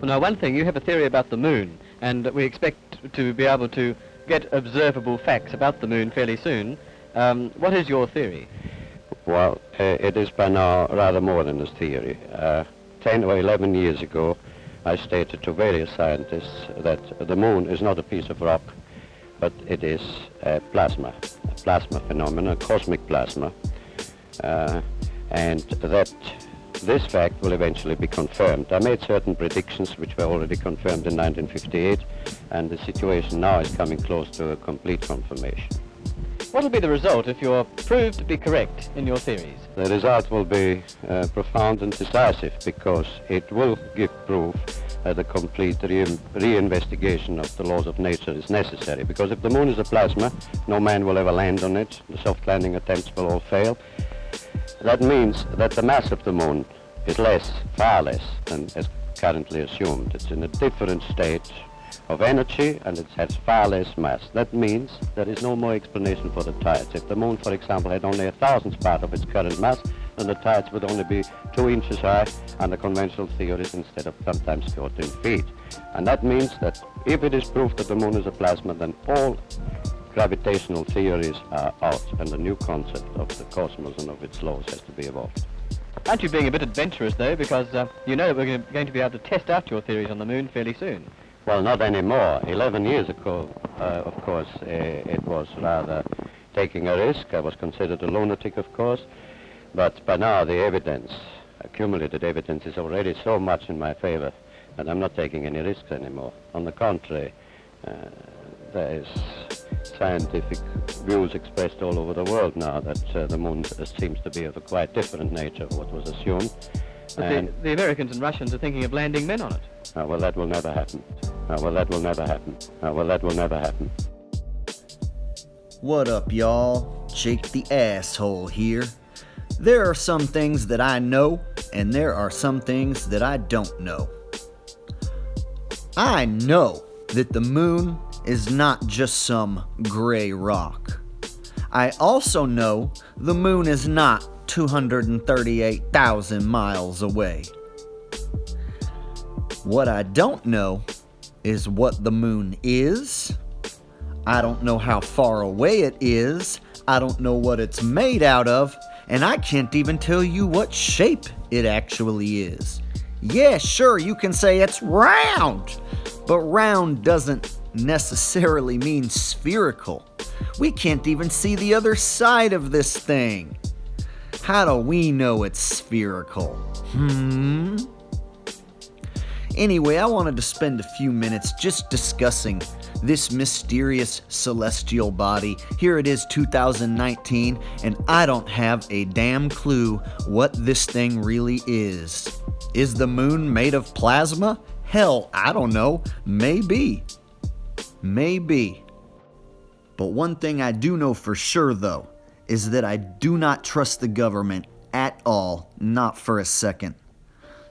Well, now, one thing, you have a theory about the moon, and we expect to be able to get observable facts about the moon fairly soon. What is your theory? Well, it is by now rather more than a theory. 10 or 11 years ago, I stated to various scientists that the moon is not a piece of rock, but it is a plasma phenomenon, cosmic plasma, and that this fact will eventually be confirmed. I made certain predictions which were already confirmed in 1958, and the situation now is coming close to a complete confirmation. What will be the result if you're proved to be correct in your theories? The result will be profound and decisive, because it will give proof that a complete reinvestigation of the laws of nature is necessary. Because if the moon is a plasma, no man will ever land on it. The soft landing attempts will all fail. That means that the mass of the moon is less, far less than as currently assumed. It's in a different state of energy, and it has far less mass. That means there is no more explanation for the tides. If the moon, for example, had only a thousandth part of its current mass, then the tides would only be 2 inches high under conventional theories instead of sometimes 14 feet. And that means that if it is proved that the moon is a plasma, then all gravitational theories are out, and a new concept of the cosmos and of its laws has to be evolved. Aren't you being a bit adventurous, though, because you know that we're going to be able to test out your theories on the moon fairly soon? Well, not anymore. 11 years ago, of course, it was rather taking a risk. I was considered a lunatic, of course, but by now the evidence, accumulated evidence, is already so much in my favor that I'm not taking any risks anymore. On the contrary, there is scientific views expressed all over the world now that the moon seems to be of a quite different nature of what was assumed. But the Americans and Russians are thinking of landing men on it. Well, that will never happen. Well, that will never happen. Well, that will never happen. What up, y'all? Jake the Asshole here. There are some things that I know, and there are some things that I don't know. I know that the moon is not just some gray rock. I also know the moon is not 238,000 miles away. What I don't know is what the moon is. I don't know how far away it is. I don't know what it's made out of. And I can't even tell you what shape it actually is. Yeah, sure, you can say it's round. But round doesn't necessarily mean spherical. We can't even see the other side of this thing. How do we know it's spherical? Anyway, I wanted to spend a few minutes just discussing this mysterious celestial body. Here it is, 2019, and I don't have a damn clue what this thing really is. Is the moon made of plasma? Hell, I don't know. Maybe. But one thing I do know for sure, though, is that I do not trust the government at all, not for a second.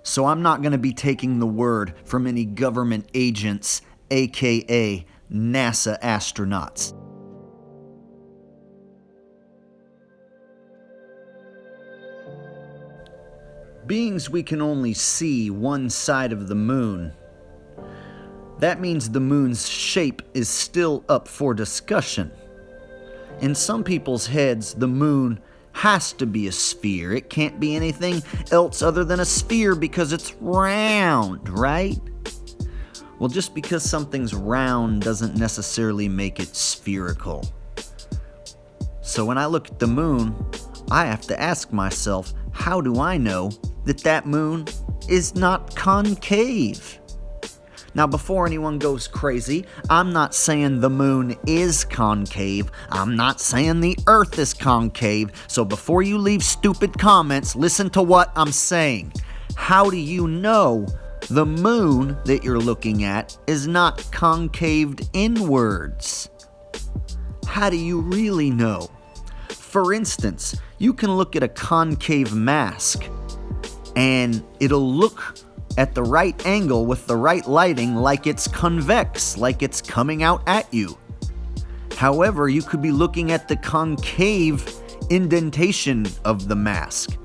So I'm not going to be taking the word from any government agents, aka NASA astronauts. Beings we can only see one side of the moon. That means the moon's shape is still up for discussion. In some people's heads, the moon has to be a sphere. It can't be anything else other than a sphere because it's round, right? Well, just because something's round doesn't necessarily make it spherical. So when I look at the moon, I have to ask myself, how do I know that that moon is not concave? Now, before anyone goes crazy, I'm not saying the moon is concave. I'm not saying the earth is concave. So before you leave stupid comments, listen to what I'm saying. How do you know the moon that you're looking at is not concaved inwards? How do you really know? For instance, you can look at a concave mask and it'll look at the right angle with the right lighting like it's convex, like it's coming out at you. However, you could be looking at the concave indentation of the mask,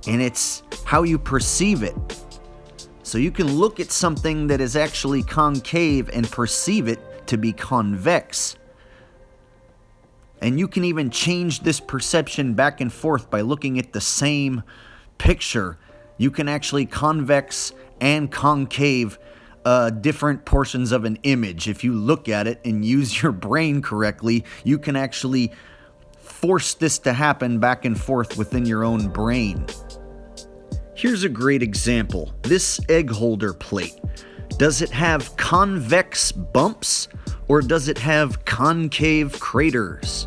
and it's how you perceive it. So you can look at something that is actually concave and perceive it to be convex. And you can even change this perception back and forth by looking at the same picture. You can actually convex and concave different portions of an image. If you look at it and use your brain correctly, you can actually force this to happen back and forth within your own brain. Here's a great example. This egg holder plate. Does it have convex bumps or does it have concave craters?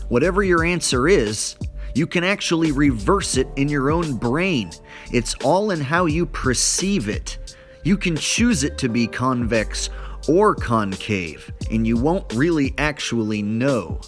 Whatever your answer is, you can actually reverse it in your own brain. It's all in how you perceive it. You can choose it to be convex or concave, and you won't really actually know.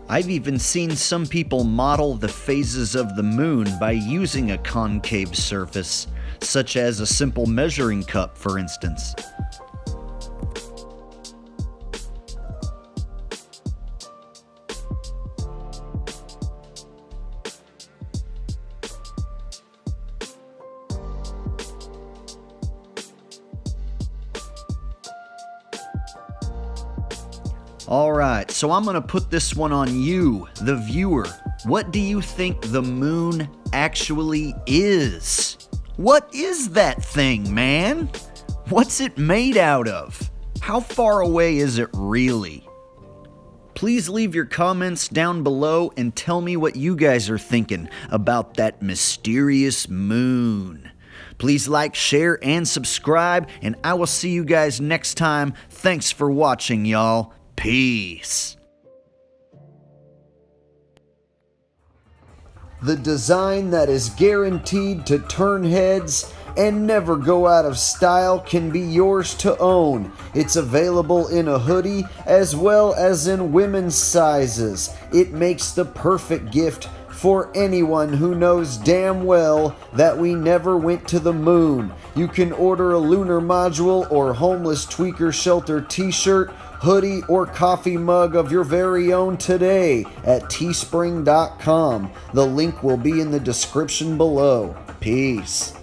I've even seen some people model the phases of the moon by using a concave surface, such as a simple measuring cup, for instance. Alright, so I'm going to put this one on you, the viewer. What do you think the moon actually is? What is that thing, man? What's it made out of? How far away is it really? Please leave your comments down below and tell me what you guys are thinking about that mysterious moon. Please like, share, and subscribe, and I will see you guys next time. Thanks for watching, y'all. Peace. The design that is guaranteed to turn heads and never go out of style can be yours to own. It's available in a hoodie as well as in women's sizes. It makes the perfect gift for anyone who knows damn well that we never went to the moon. You can order a lunar module or homeless tweaker shelter t-shirt, hoodie, or coffee mug of your very own today at teespring.com. The link will be in the description below. Peace.